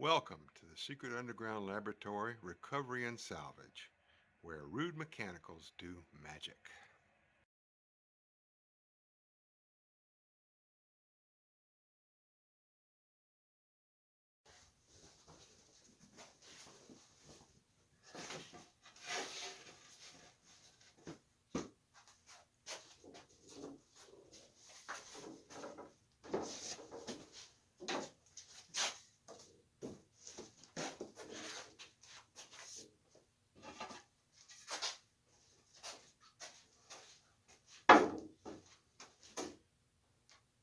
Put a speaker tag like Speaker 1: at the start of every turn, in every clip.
Speaker 1: Welcome to the Secret Underground Laboratory Recovery and Salvage, where rude mechanicals do magic.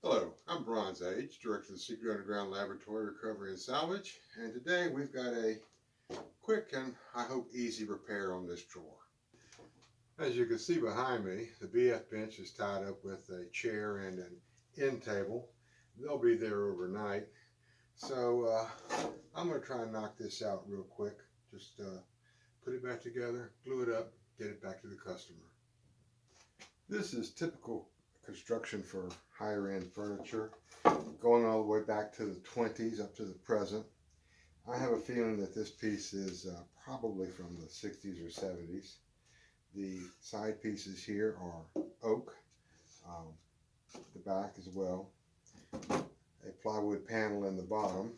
Speaker 1: Hello, I'm Bronze Age, Director of the Secret Underground Laboratory Recovery and Salvage, and today we've got a quick and I hope easy repair on this drawer. As you can see behind me, the BF bench is tied up with a chair and an end table. They'll be there overnight, so I'm going to try and knock this out real quick. Just put it back together, glue it up, get it back to the customer. This is typical construction for higher end furniture, going all the way back to the 20s up to the present. I have a feeling that this piece is probably from the 60s or 70s. The side pieces here are oak, the back as well, a plywood panel in the bottom,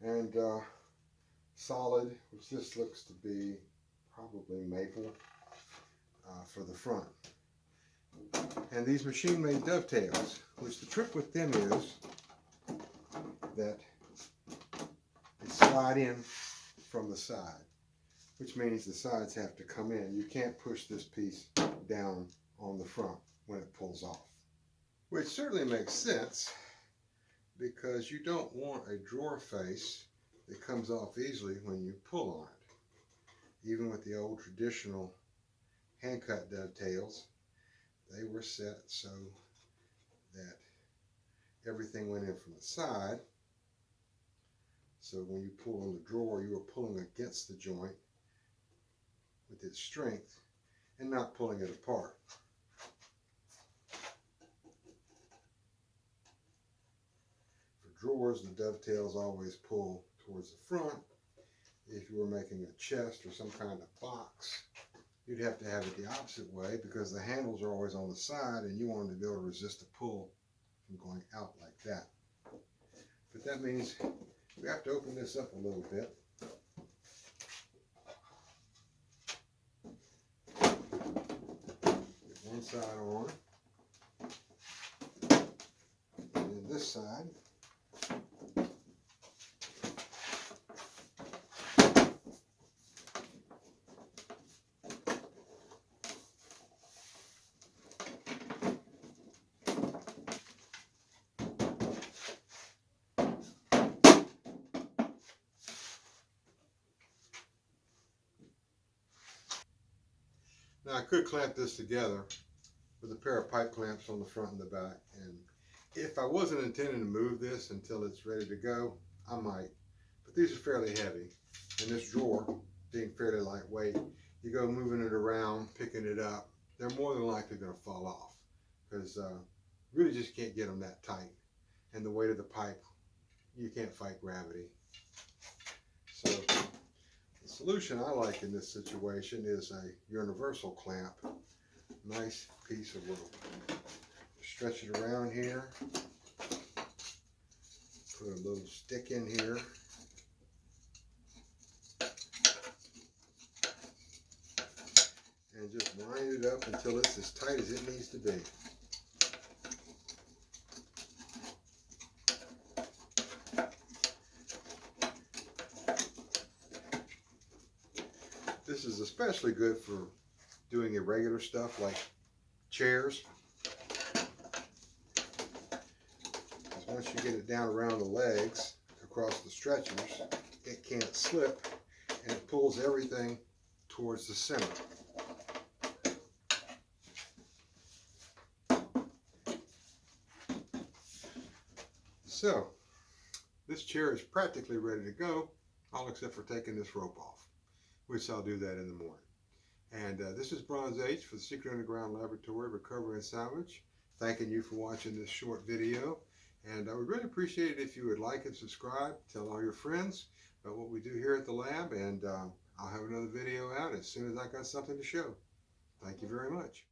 Speaker 1: and solid, which this looks to be probably maple for the front. And these machine-made dovetails, which the trick with them is that they slide in from the side, which means the sides have to come in. You can't push this piece down on the front when it pulls off. Which certainly makes sense because you don't want a drawer face that comes off easily when you pull on it. Even with the old traditional hand-cut dovetails, they were set so that everything went in from the side. So when you pull on the drawer, you were pulling against the joint with its strength and not pulling it apart. For drawers, the dovetails always pull towards the front. If you were making a chest or some kind of box, you'd have to have it the opposite way because the handles are always on the side and you want them to be able to resist the pull from going out like that. But that means we have to open this up a little bit. Get one side on, and then this side. Now I could clamp this together with a pair of pipe clamps on the front and the back, and if I wasn't intending to move this until it's ready to go, I might. But these are fairly heavy, and this drawer being fairly lightweight, you go moving it around, picking it up, they're more than likely going to fall off because really just can't get them that tight. And the weight of the pipe, you can't fight gravity. So the solution I like in this situation is a universal clamp. Nice piece of rope. Stretch it around here. Put a little stick in here. And just wind it up until it's as tight as it needs to be. This is especially good for doing irregular stuff like chairs. Because once you get it down around the legs, across the stretchers, it can't slip and it pulls everything towards the center. So, this chair is practically ready to go, all except for taking this rope off, which I'll do that in the morning. And this is Bronze H for the Secret Underground Laboratory Recovery and Salvage. Thanking you for watching this short video. And I would really appreciate it if you would like and subscribe, tell all your friends about what we do here at the lab, and I'll have another video out as soon as I got something to show. Thank you very much.